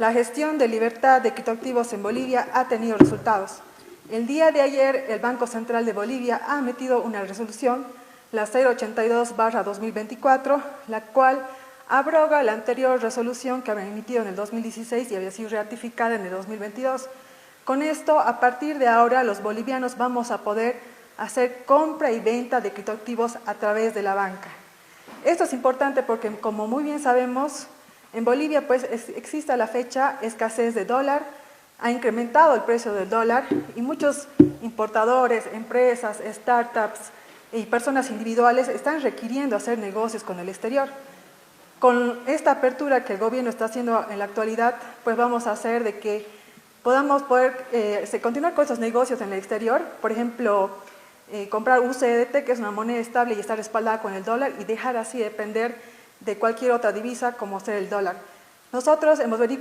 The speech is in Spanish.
la gestión de libertad de criptoactivos en Bolivia ha tenido resultados. El día de ayer, el Banco Central de Bolivia ha emitido una resolución, la 082/2024, la cual abroga la anterior resolución que había emitido en el 2016 y había sido ratificada en el 2022. Con esto, a partir de ahora, los bolivianos vamos a poder hacer compra y venta de criptoactivos a través de la banca. Esto es importante porque, como muy bien sabemos, en Bolivia pues, existe a la fecha escasez de dólar, ha incrementado el precio del dólar y muchos importadores, empresas, startups y personas individuales están requiriendo hacer negocios con el exterior. Con esta apertura que el gobierno está haciendo en la actualidad, pues vamos a hacer de que podamos continuar con esos negocios en el exterior, por ejemplo, comprar USDT, que es una moneda estable y está respaldada con el dólar, y dejar así depender de cualquier otra divisa como ser el dólar. Nosotros hemos verificado